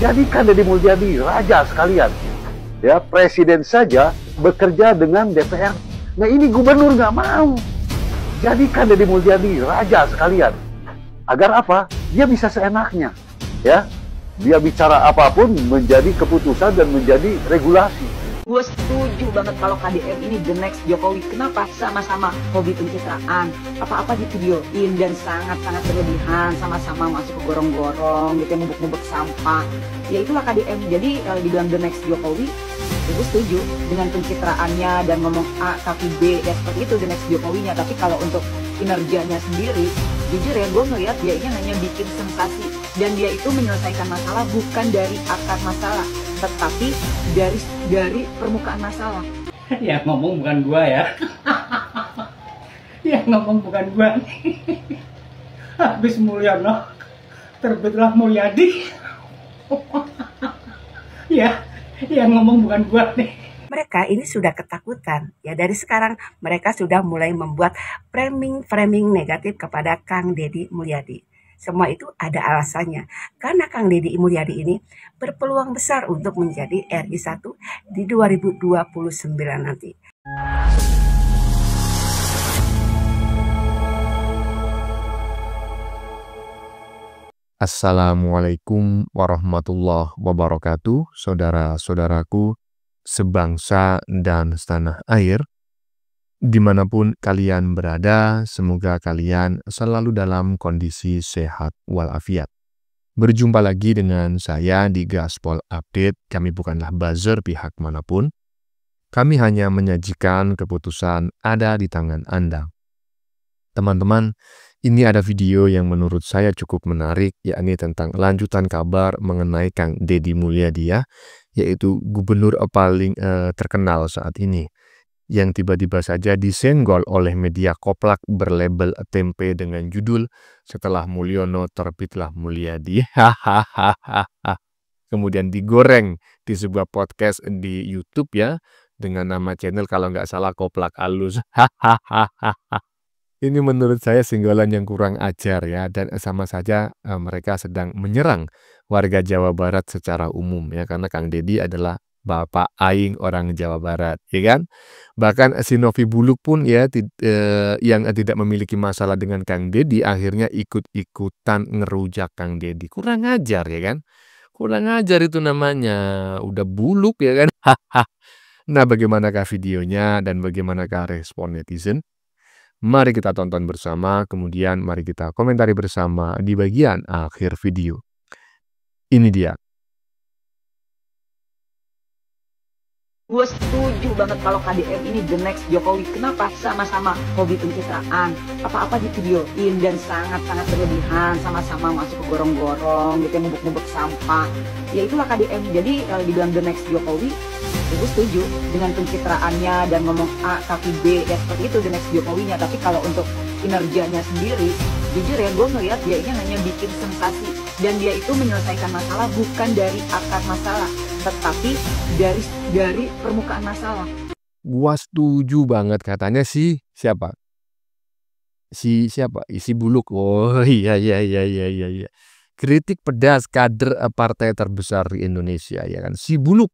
Jadikan Deddy Mulyadi raja sekalian. Ya, presiden saja bekerja dengan DPR. Nah, ini gubernur nggak mau. Jadikan Deddy Mulyadi raja sekalian. Agar apa? Dia bisa seenaknya. Ya, dia bicara apapun menjadi keputusan dan menjadi regulasi. Gue setuju banget kalau KDM ini the next Jokowi. Kenapa? Sama-sama hobi pencitraan, apa-apa divideoin dan sangat-sangat berlebihan, sama-sama masuk ke gorong-gorong, gitu, nubuk-nubuk sampah. Ya itulah KDM. Jadi kalau dibilang the next Jokowi, ya gue setuju dengan pencitraannya dan ngomong A tapi B, ya seperti itu the next Jokowinya. Tapi kalau untuk kinerjanya sendiri, jujur ya gue ngelihat dia ini hanya bikin sensasi, dan dia itu menyelesaikan masalah bukan dari akar masalah, tetapi dari permukaan masalah. Yang ngomong bukan gua ya. Yang ngomong bukan gua. Habis Mulyono terbitlah Mulyadi. Ya, yang ngomong bukan gua nih. Mereka ini sudah ketakutan. Ya dari sekarang mereka sudah mulai membuat framing negatif kepada Kang Deddy Mulyadi. Semua itu ada alasannya. Karena Kang Deddy Mulyadi ini berpeluang besar untuk menjadi RI 1 di 2029 nanti. Assalamualaikum warahmatullahi wabarakatuh, saudara-saudaraku sebangsa dan setanah air. Dimanapun kalian berada, semoga kalian selalu dalam kondisi sehat walafiat. Berjumpa lagi dengan saya di Gaspol Update. Kami bukanlah buzzer pihak manapun. Kami hanya menyajikan keputusan ada di tangan Anda. Teman-teman, ini ada video yang menurut saya cukup menarik, yakni tentang lanjutan kabar mengenai Kang Deddy Mulyadi, yaitu gubernur paling terkenal saat ini, yang tiba-tiba saja disenggol oleh media koplak berlabel tempe dengan judul "Setelah Mulyono terbitlah Mulyadi". Kemudian digoreng di sebuah podcast di YouTube ya, dengan nama channel kalau nggak salah Koplak Alus. Ini menurut saya senggolan yang kurang ajar ya, dan sama saja mereka sedang menyerang warga Jawa Barat secara umum ya, karena Kang Deddy adalah Bapak Aing orang Jawa Barat, ya kan? Bahkan si Novi Buluk pun ya yang tidak memiliki masalah dengan Kang Deddy akhirnya ikut-ikutan ngerujak Kang Deddy. Kurang ajar ya kan? Kurang ajar itu namanya. Udah buluk ya kan? Nah, bagaimanakah videonya dan bagaimanakah respon netizen? Mari kita tonton bersama, kemudian mari kita komentari bersama di bagian akhir video. Ini dia. Gue setuju banget kalau KDM ini the next Jokowi. Kenapa? Sama-sama hobi pencitraan, apa-apa divideoin dan sangat-sangat berlebihan, sama-sama masuk ke gorong-gorong, gitu, nubuk-nubuk sampah. Ya itulah KDM. Jadi kalau dibilang the next Jokowi, ya gue setuju dengan pencitraannya dan ngomong A tapi B, ya seperti itu the next Jokowinya. Tapi kalau untuk kinerjanya sendiri, jujur ya gue ngelihat dia ini hanya bikin sensasi, dan dia itu menyelesaikan masalah bukan dari akar masalah, tetapi dari permukaan masalah. Gua setuju banget, katanya siapa? Si Buluk. Oh iya. Kritik pedas kader partai terbesar di Indonesia ya kan, si Buluk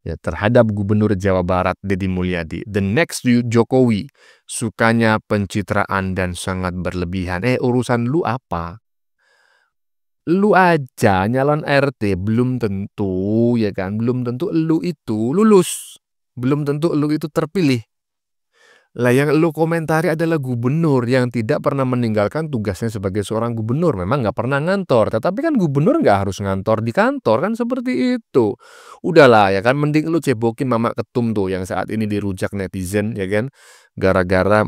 ya, terhadap Gubernur Jawa Barat Deddy Mulyadi, the next Jokowi. Sukanya pencitraan dan sangat berlebihan. Urusan lu apa? Lu aja nyalon RT belum tentu ya kan, belum tentu lu itu lulus, belum tentu lu itu terpilih. Lah yang lu komentari adalah gubernur yang tidak pernah meninggalkan tugasnya sebagai seorang gubernur. Memang nggak pernah ngantor, tetapi kan gubernur nggak harus ngantor di kantor kan, seperti itu. Udahlah ya kan, mending lu cebokin Mama Ketum tuh yang saat ini dirujak netizen ya kan, gara-gara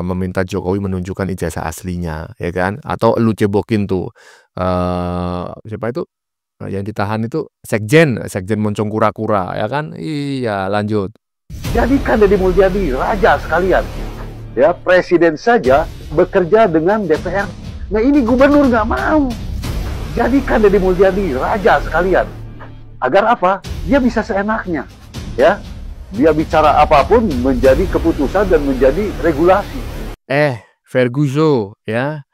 meminta Jokowi menunjukkan ijazah aslinya ya kan. Atau lu cebokin tuh siapa itu yang ditahan itu, Sekjen Moncong Kura-Kura ya kan. Iya, lanjut. Jadikan Deddy Mulyadi raja sekalian. Ya, presiden saja bekerja dengan DPR. Nah, ini gubernur nggak mau. Jadikan Deddy Mulyadi raja sekalian. Agar apa? Dia bisa seenaknya. Ya, dia bicara apapun menjadi keputusan dan menjadi regulasi. Ferguson ya,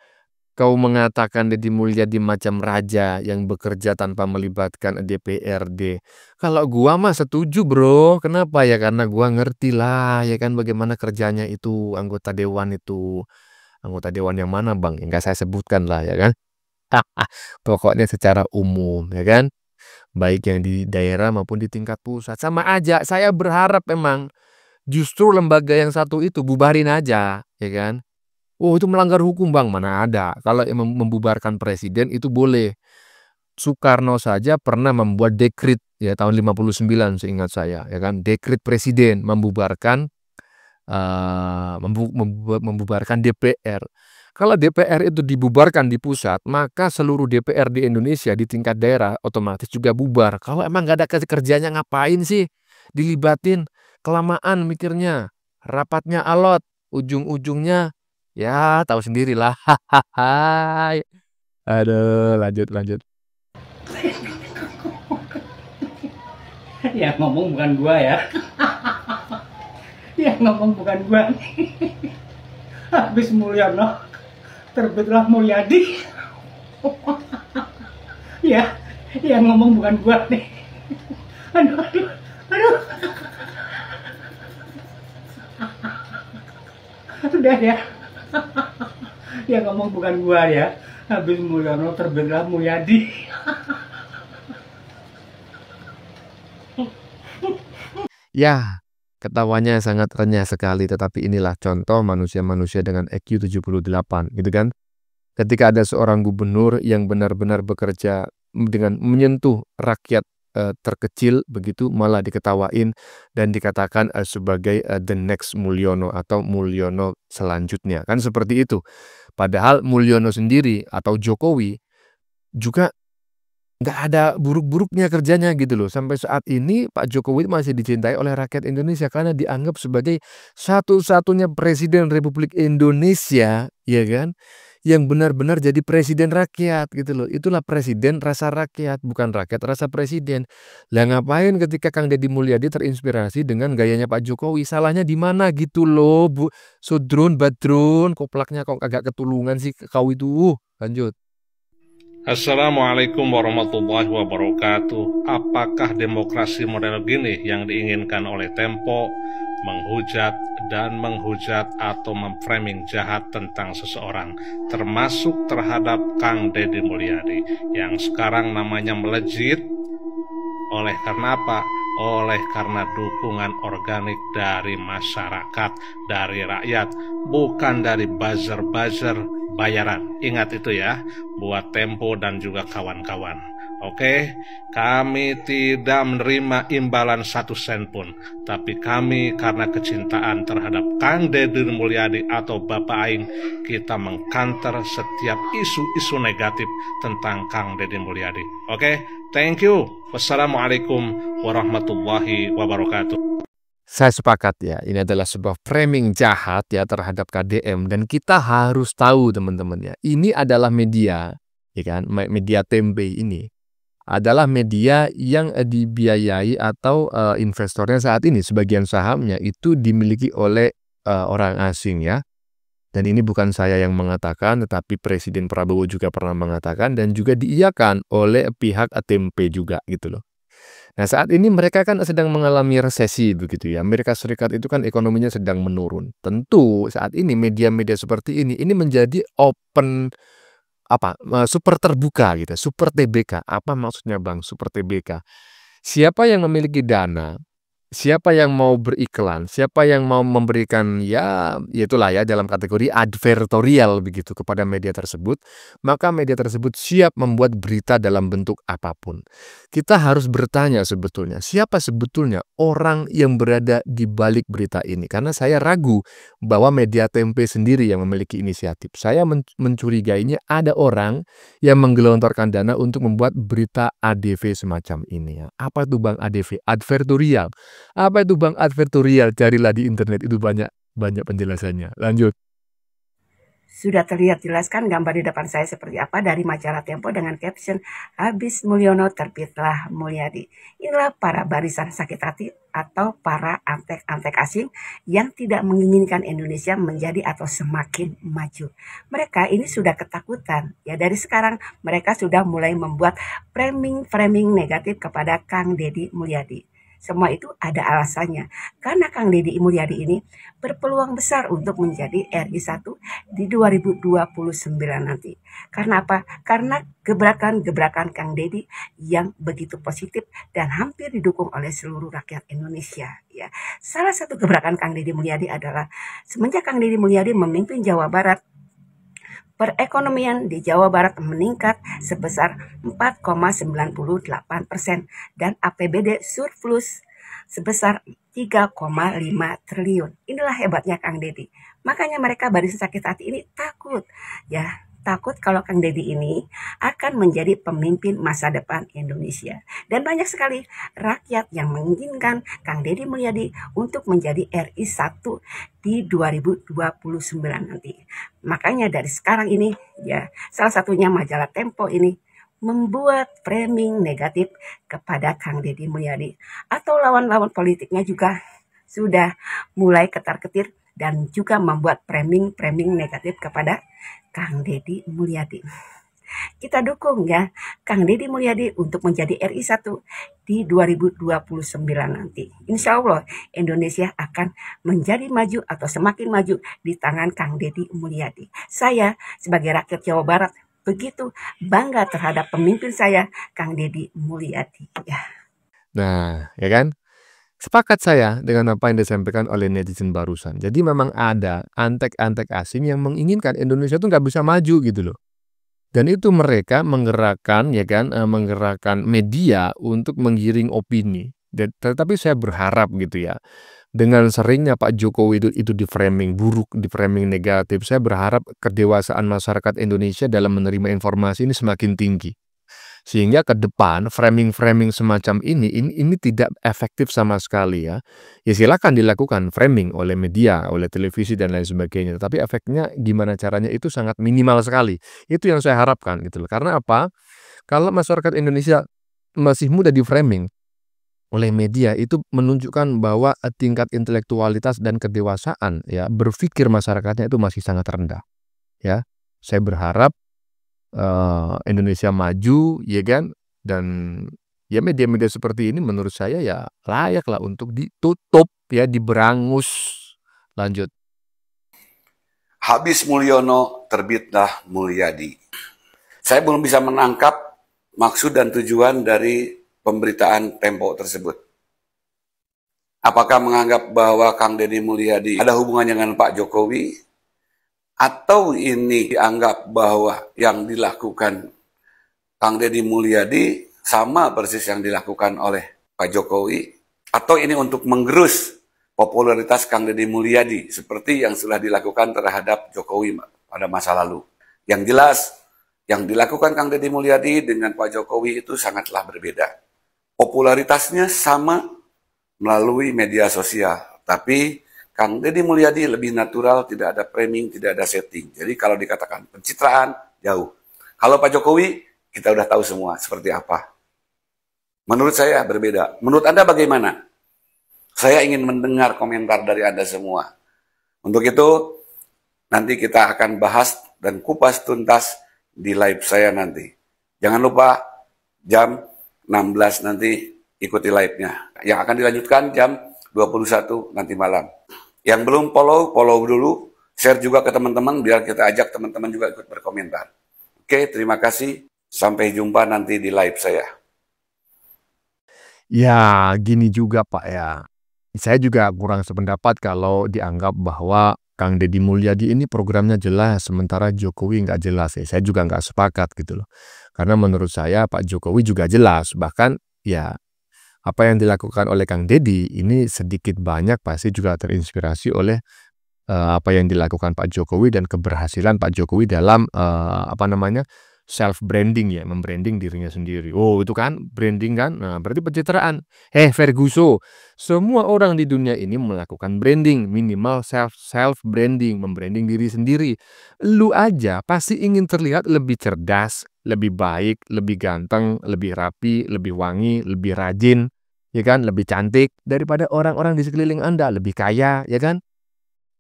Kau mengatakan Deddy Mulyadi macam raja yang bekerja tanpa melibatkan DPRD. Kalau gua mah setuju bro. Kenapa ya? Karena gua ngerti lah ya kan bagaimana kerjanya itu anggota dewan itu. Anggota dewan yang mana bang? Yang gak saya sebutkan lah ya kan. Pokoknya secara umum ya kan. Baik yang di daerah maupun di tingkat pusat. Sama aja saya berharap memang justru lembaga yang satu itu bubarin aja ya kan. Oh itu melanggar hukum bang, mana ada. Kalau membubarkan presiden itu boleh. Soekarno saja pernah membuat dekrit ya tahun 59 seingat saya ya kan. Dekrit presiden membubarkan membubarkan DPR. Kalau DPR itu dibubarkan di pusat, maka seluruh DPR di Indonesia di tingkat daerah otomatis juga bubar. Kalau emang gak ada kerjanya ngapain sih dilibatin? Kelamaan mikirnya, rapatnya alot, ujung-ujungnya ya tahu sendirilah. Hahaha. Aduh, lanjut. Yang ngomong bukan gua ya. Yang ngomong bukan gua. Habis Mulyono, terbitlah Mulyadi. Ya, yang ngomong bukan gua nih. Aduh. Sudah ya. Yang ngomong bukan gua ya. Habis Mulyono, terbitlah Mulyadi. Ya, ketawanya sangat renyah sekali, tetapi inilah contoh manusia-manusia dengan IQ 78, gitu kan. Ketika ada seorang gubernur yang benar-benar bekerja dengan menyentuh rakyat terkecil, begitu malah diketawain dan dikatakan sebagai the next Mulyono atau Mulyono selanjutnya. Kan seperti itu. Padahal Mulyono sendiri atau Jokowi juga nggak ada buruk-buruknya kerjanya gitu loh. Sampai saat ini Pak Jokowi masih dicintai oleh rakyat Indonesia karena dianggap sebagai satu-satunya presiden Republik Indonesia, ya kan, yang benar-benar jadi presiden rakyat gitu loh. Itulah presiden rasa rakyat, bukan rakyat rasa presiden. Lah ngapain ketika Kang Deddy Mulyadi terinspirasi dengan gayanya Pak Jokowi? Salahnya di mana gitu loh, Bu Sudrun, Badrun, koplaknya kok agak ketulungan sih kau itu. Lanjut. Assalamualaikum warahmatullahi wabarakatuh. Apakah demokrasi model gini yang diinginkan oleh Tempo, menghujat dan menghujat atau memframing jahat tentang seseorang, termasuk terhadap Kang Deddy Mulyadi yang sekarang namanya melejit? Oleh karena apa? Oleh karena dukungan organik dari masyarakat, dari rakyat, bukan dari buzzer-buzzer bayaran. Ingat itu ya, buat Tempo dan juga kawan-kawan. Oke, kami tidak menerima imbalan 1 sen pun, tapi kami karena kecintaan terhadap Kang Deddy Mulyadi atau Bapak Aing, kita mengkanter setiap isu-isu negatif tentang Kang Deddy Mulyadi. Oke, thank you. Wassalamualaikum warahmatullahi wabarakatuh. Saya sepakat ya, ini adalah sebuah framing jahat ya terhadap KDM dan kita harus tahu teman-teman ya, ini adalah media, ya kan, media Tempe ini adalah media yang dibiayai atau investornya saat ini sebagian sahamnya itu dimiliki oleh orang asing ya. Dan ini bukan saya yang mengatakan, tetapi Presiden Prabowo juga pernah mengatakan dan juga diiyakan oleh pihak Tempe juga gitu loh. Nah saat ini mereka kan sedang mengalami resesi begitu ya. Amerika Serikat itu kan ekonominya sedang menurun. Tentu saat ini media-media seperti ini menjadi open super terbuka gitu, super TBK. Apa maksudnya Bang super TBK? Siapa yang memiliki dana, siapa yang mau beriklan, siapa yang mau memberikan ya itulah ya dalam kategori advertorial begitu kepada media tersebut, maka media tersebut siap membuat berita dalam bentuk apapun. Kita harus bertanya sebetulnya, siapa sebetulnya orang yang berada di balik berita ini? Karena saya ragu bahwa media Tempe sendiri yang memiliki inisiatif. Saya mencurigainya ada orang yang menggelontorkan dana untuk membuat berita ADV semacam ini ya. Apa itu Bang ADV? Advertorial. Apa itu Bang advertorial? Carilah di internet, itu banyak penjelasannya. Lanjut. Sudah terlihat jelaskan gambar di depan saya seperti apa dari majalah Tempo dengan caption habis Mulyono terbitlah Mulyadi. Inilah para barisan sakit hati atau para antek-antek asing yang tidak menginginkan Indonesia menjadi atau semakin maju. Mereka ini sudah ketakutan. Ya dari sekarang mereka sudah mulai membuat framing negatif kepada Kang Deddy Mulyadi. Semua itu ada alasannya. Karena Kang Deddy Mulyadi ini berpeluang besar untuk menjadi RI 1 di 2029 nanti. Karena apa? Karena gebrakan-gebrakan Kang Deddy yang begitu positif dan hampir didukung oleh seluruh rakyat Indonesia. Ya, salah satu gebrakan Kang Deddy Mulyadi adalah semenjak Kang Deddy Mulyadi memimpin Jawa Barat, perekonomian di Jawa Barat meningkat sebesar 4,98% dan APBD surplus sebesar 3,5 triliun. Inilah hebatnya Kang Deddy. Makanya mereka barisan sakit hati ini takut. Ya, takut kalau Kang Deddy ini akan menjadi pemimpin masa depan Indonesia. Dan banyak sekali rakyat yang menginginkan Kang Deddy Mulyadi untuk menjadi RI 1 di 2029 nanti. Makanya dari sekarang ini ya salah satunya majalah Tempo ini membuat framing negatif kepada Kang Deddy Mulyadi atau lawan-lawan politiknya juga sudah mulai ketar-ketir dan juga membuat framing negatif kepada Kang Deddy Mulyadi. Kita dukung ya Kang Deddy Mulyadi untuk menjadi RI 1 di 2029 nanti. Insya Allah Indonesia akan menjadi maju atau semakin maju di tangan Kang Deddy Mulyadi. Saya sebagai rakyat Jawa Barat begitu bangga terhadap pemimpin saya Kang Deddy Mulyadi. Ya. Nah, ya kan? Sepakat saya dengan apa yang disampaikan oleh netizen barusan. Jadi memang ada antek-antek asing yang menginginkan Indonesia itu nggak bisa maju gitu loh. Dan itu mereka menggerakkan menggerakkan media untuk menggiring opini. Tetapi saya berharap gitu ya, dengan seringnya Pak Jokowi itu di framing buruk, di framing negatif, saya berharap kedewasaan masyarakat Indonesia dalam menerima informasi ini semakin tinggi. Sehingga ke depan framing semacam ini tidak efektif sama sekali ya. Ya silakan dilakukan framing oleh media, oleh televisi dan lain sebagainya. Tapi efeknya gimana caranya itu sangat minimal sekali. Itu yang saya harapkan gitu loh. Karena apa? Kalau masyarakat Indonesia masih mudah di framing oleh media, itu menunjukkan bahwa tingkat intelektualitas dan kedewasaan ya berpikir masyarakatnya itu masih sangat rendah. Ya, saya berharap Indonesia maju ya kan, dan ya media-media seperti ini menurut saya ya layaklah untuk ditutup ya, diberangus. Lanjut. Habis Mulyono terbitlah Mulyadi. Saya belum bisa menangkap maksud dan tujuan dari pemberitaan Tempo tersebut. Apakah menganggap bahwa Kang Deddy Mulyadi ada hubungannya dengan Pak Jokowi? Atau ini dianggap bahwa yang dilakukan Kang Deddy Mulyadi sama persis yang dilakukan oleh Pak Jokowi? Atau ini untuk menggerus popularitas Kang Deddy Mulyadi seperti yang sudah dilakukan terhadap Jokowi pada masa lalu? Yang jelas, yang dilakukan Kang Deddy Mulyadi dengan Pak Jokowi itu sangatlah berbeda. Popularitasnya sama melalui media sosial, tapi Kang Deddy Mulyadi lebih natural, tidak ada framing, tidak ada setting. Jadi kalau dikatakan pencitraan, jauh. Kalau Pak Jokowi, kita udah tahu semua seperti apa. Menurut saya berbeda. Menurut Anda bagaimana? Saya ingin mendengar komentar dari Anda semua. Untuk itu, nanti kita akan bahas dan kupas tuntas di live saya nanti. Jangan lupa jam 16 nanti ikuti live-nya. Yang akan dilanjutkan jam 21 nanti malam. Yang belum follow dulu, share juga ke teman-teman biar kita ajak teman-teman juga ikut berkomentar. Oke, terima kasih. Sampai jumpa nanti di live saya. Ya, gini juga Pak ya. Saya juga kurang sependapat kalau dianggap bahwa Kang Deddy Mulyadi ini programnya jelas, sementara Jokowi nggak jelas ya. Saya juga nggak sepakat gitu loh. Karena menurut saya Pak Jokowi juga jelas, bahkan ya apa yang dilakukan oleh Kang Deddy ini sedikit banyak pasti juga terinspirasi oleh apa yang dilakukan Pak Jokowi dan keberhasilan Pak Jokowi dalam self branding ya, membranding dirinya sendiri. Oh, itu kan branding kan? Nah, berarti pencitraan. Ferguson, semua orang di dunia ini melakukan branding, minimal self branding, membranding diri sendiri. Lu aja pasti ingin terlihat lebih cerdas, lebih baik, lebih ganteng, lebih rapi, lebih wangi, lebih rajin. ya kan, lebih cantik daripada orang-orang di sekeliling Anda, lebih kaya, ya kan.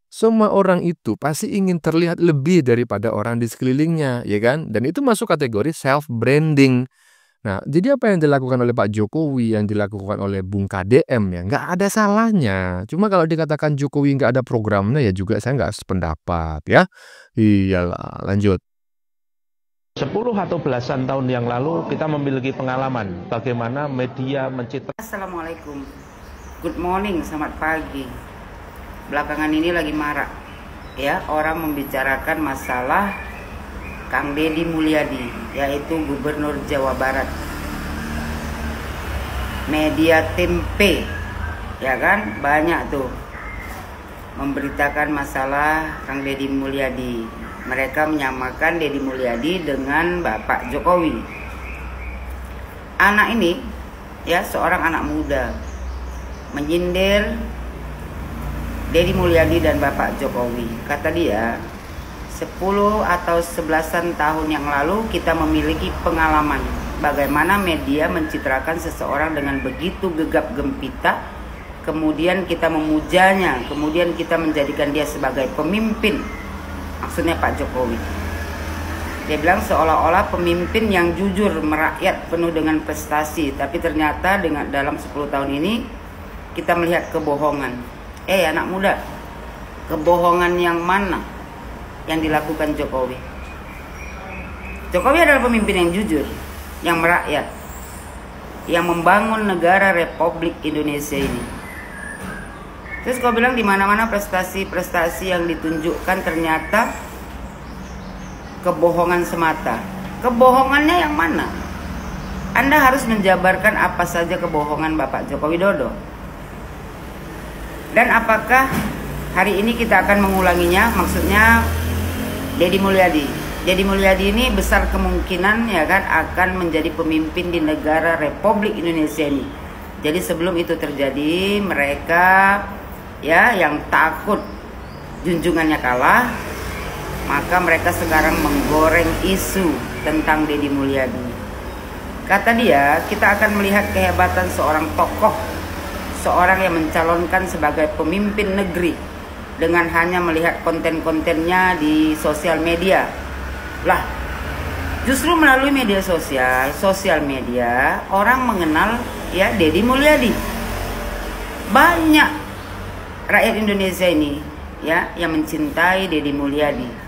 Semua orang itu pasti ingin terlihat lebih daripada orang di sekelilingnya, ya kan? Dan itu masuk kategori self-branding. Nah, jadi apa yang dilakukan oleh Pak Jokowi, yang dilakukan oleh Bung KDM ya, nggak ada salahnya. Cuma kalau dikatakan Jokowi nggak ada programnya ya juga saya nggak sependapat ya. Iyalah, lanjut. 10 atau belasan tahun yang lalu kita memiliki pengalaman bagaimana media menciptakan. Assalamualaikum, good morning, selamat pagi. Belakangan ini lagi marak ya orang membicarakan masalah Kang Deddy Mulyadi, yaitu Gubernur Jawa Barat. Media tempe ya kan banyak tuh memberitakan masalah Kang Deddy Mulyadi. Mereka menyamakan Deddy Mulyadi dengan Bapak Jokowi. Anak ini ya seorang anak muda menyindir Deddy Mulyadi dan Bapak Jokowi. Kata dia, 10 atau 11 tahun yang lalu kita memiliki pengalaman bagaimana media mencitrakan seseorang dengan begitu gegap gempita, kemudian kita memujanya, kemudian kita menjadikan dia sebagai pemimpin. Maksudnya Pak Jokowi. Dia bilang seolah-olah pemimpin yang jujur, merakyat, penuh dengan prestasi. Tapi ternyata dalam 10 tahun ini kita melihat kebohongan. Anak muda, kebohongan yang mana yang dilakukan Jokowi? Jokowi adalah pemimpin yang jujur, yang merakyat, yang membangun negara Republik Indonesia ini. Terus kau bilang di mana-mana prestasi-prestasi yang ditunjukkan ternyata kebohongan semata. Kebohongannya yang mana? Anda harus menjabarkan apa saja kebohongan Bapak Joko Widodo. Dan apakah hari ini kita akan mengulanginya? Maksudnya Deddy Mulyadi. Deddy Mulyadi ini besar kemungkinan ya kan akan menjadi pemimpin di negara Republik Indonesia ini. Jadi sebelum itu terjadi, mereka ya yang takut junjungannya kalah, maka mereka sekarang menggoreng isu tentang Deddy Mulyadi. Kata dia, kita akan melihat kehebatan seorang tokoh, seorang yang mencalonkan sebagai pemimpin negeri dengan hanya melihat konten-kontennya di sosial media. Lah, justru melalui media sosial media orang mengenal ya Deddy Mulyadi. Banyak rakyat Indonesia ini ya yang mencintai Deddy Mulyadi.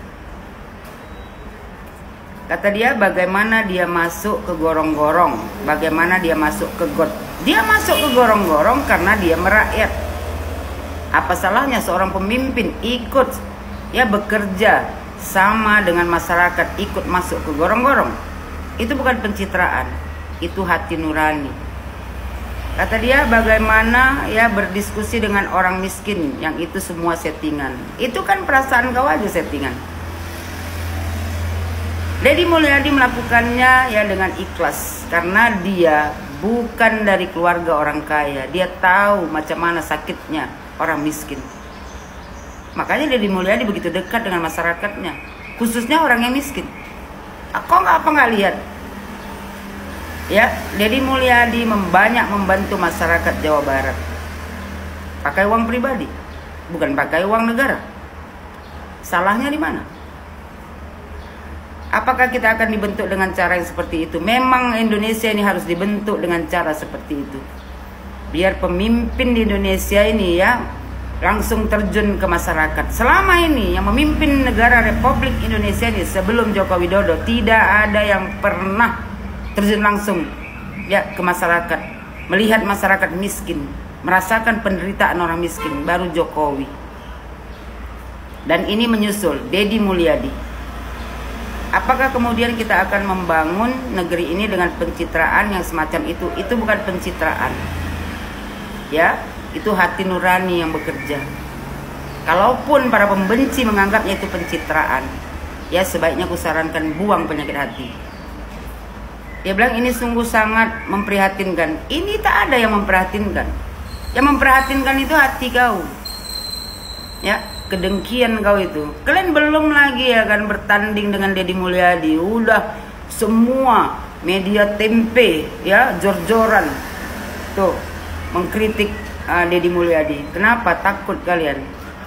Kata dia, bagaimana dia masuk ke gorong-gorong, bagaimana dia masuk ke got. Dia masuk ke gorong-gorong karena dia merakyat. Apa salahnya seorang pemimpin ikut ya bekerja sama dengan masyarakat, ikut masuk ke gorong-gorong? Itu bukan pencitraan, itu hati nurani. Kata dia, bagaimana ya berdiskusi dengan orang miskin, yang itu semua settingan. Itu kan perasaan kau aja settingan. Deddy Mulyadi melakukannya ya dengan ikhlas, karena dia bukan dari keluarga orang kaya. Dia tahu macam mana sakitnya orang miskin. Makanya Deddy Mulyadi begitu dekat dengan masyarakatnya, khususnya orang yang miskin. Kok nggak lihat? Ya, Deddy Mulyadi banyak membantu masyarakat Jawa Barat. Pakai uang pribadi, bukan pakai uang negara. Salahnya di mana? Apakah kita akan dibentuk dengan cara yang seperti itu? Memang Indonesia ini harus dibentuk dengan cara seperti itu. Biar pemimpin di Indonesia ini ya langsung terjun ke masyarakat. Selama ini yang memimpin negara Republik Indonesia ini sebelum Joko Widodo tidak ada yang pernah terjun langsung ya ke masyarakat, melihat masyarakat miskin, merasakan penderitaan orang miskin. Baru Jokowi. Dan ini menyusul Deddy Mulyadi. Apakah kemudian kita akan membangun negeri ini dengan pencitraan yang semacam itu? Itu bukan pencitraan. Ya, itu hati nurani yang bekerja. Kalaupun para pembenci menganggapnya itu pencitraan, ya sebaiknya kusarankan buang penyakit hati. Dia bilang ini sungguh sangat memprihatinkan. Ini tak ada yang memprihatinkan. Yang memprihatinkan itu hati kau. Ya, kedengkian kau itu. Kalian belum lagi ya kan bertanding dengan Deddy Mulyadi. Udah semua media tempe ya jor-joran. Tuh, mengkritik Deddy Mulyadi. Kenapa takut kalian?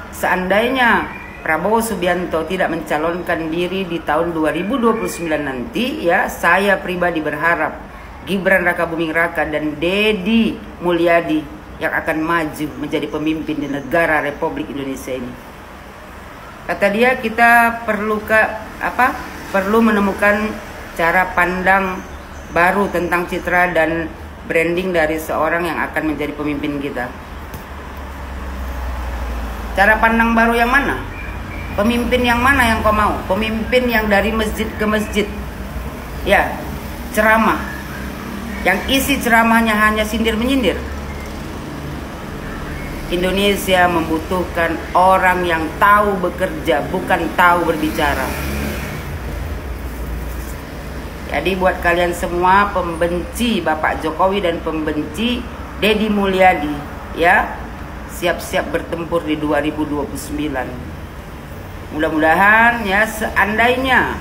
Seandainya Prabowo Subianto tidak mencalonkan diri di tahun 2029 nanti, ya, saya pribadi berharap Gibran Rakabuming Raka dan Deddy Mulyadi yang akan maju menjadi pemimpin di negara Republik Indonesia ini. Kata dia, kita perlu menemukan cara pandang baru tentang citra dan branding dari seorang yang akan menjadi pemimpin kita. Cara pandang baru yang mana? Pemimpin yang mana yang kau mau? Pemimpin yang dari masjid ke masjid, ya, ceramah, yang isi ceramahnya hanya sindir-menyindir. Indonesia membutuhkan orang yang tahu bekerja, bukan tahu berbicara. Jadi buat kalian semua pembenci Bapak Jokowi dan pembenci Deddy Mulyadi, ya, siap-siap bertempur di 2029. Mudah-mudahan, ya, seandainya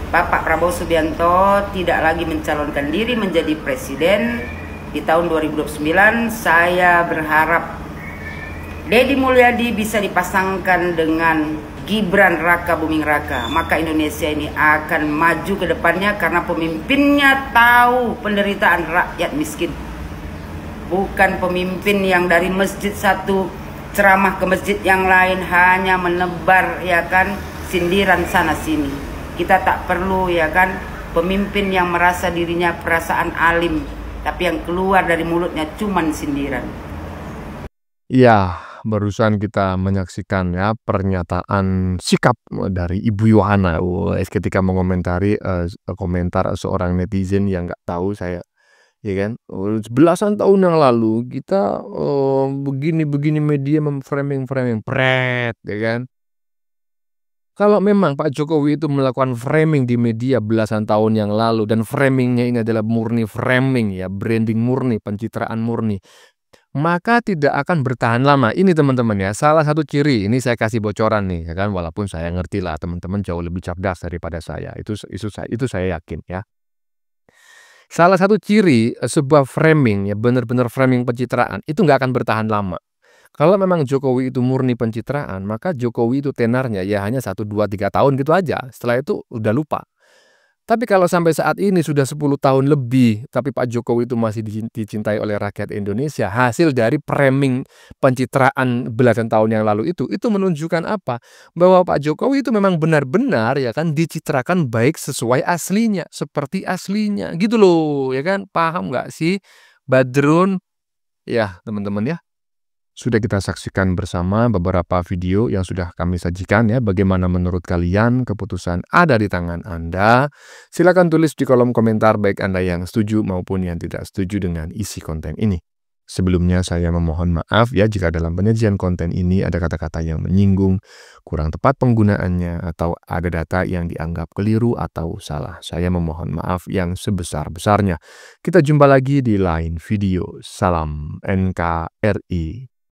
Bapak Prabowo Subianto tidak lagi mencalonkan diri menjadi presiden di tahun 2029, saya berharap Deddy Mulyadi bisa dipasangkan dengan Gibran Rakabuming Raka. Maka Indonesia ini akan maju ke depannya karena pemimpinnya tahu penderitaan rakyat miskin. Bukan pemimpin yang dari masjid satu ceramah ke masjid yang lain hanya menebar, ya kan, sindiran sana sini. Kita tak perlu, ya kan, pemimpin yang merasa dirinya perasaan alim, tapi yang keluar dari mulutnya cuman sindiran. Ya, barusan kita menyaksikan ya pernyataan sikap dari Ibu Yohana ketika mengomentari komentar seorang netizen yang nggak tahu saya, ya kan, belasan tahun yang lalu kita begini media memframing pret, ya kan. Kalau memang Pak Jokowi itu melakukan framing di media belasan tahun yang lalu dan framingnya ini adalah murni framing, ya, branding murni, pencitraan murni, maka tidak akan bertahan lama. Ini teman-teman, ya, salah satu ciri, ini saya kasih bocoran nih, ya kan, walaupun saya ngerti lah teman-teman jauh lebih cerdas daripada saya, itu saya yakin, ya. Salah satu ciri sebuah framing, ya, benar-benar framing pencitraan, itu nggak akan bertahan lama. Kalau memang Jokowi itu murni pencitraan, maka Jokowi itu tenarnya ya hanya 1, 2, 3 tahun gitu aja. Setelah itu udah lupa. Tapi kalau sampai saat ini sudah 10 tahun lebih, tapi Pak Jokowi itu masih dicintai oleh rakyat Indonesia, hasil dari framing pencitraan belasan tahun yang lalu itu menunjukkan apa? Bahwa Pak Jokowi itu memang benar-benar, ya kan, dicitrakan baik sesuai aslinya, seperti aslinya, gitu loh, ya kan? Paham nggak sih, Badrun? Ya, teman-teman, ya. Sudah kita saksikan bersama beberapa video yang sudah kami sajikan, ya. Bagaimana menurut kalian? Keputusan ada di tangan Anda. Silakan tulis di kolom komentar baik Anda yang setuju maupun yang tidak setuju dengan isi konten ini. Sebelumnya saya memohon maaf, ya, jika dalam penyajian konten ini ada kata-kata yang menyinggung, kurang tepat penggunaannya, atau ada data yang dianggap keliru atau salah. Saya memohon maaf yang sebesar-besarnya. Kita jumpa lagi di lain video. Salam NKRI.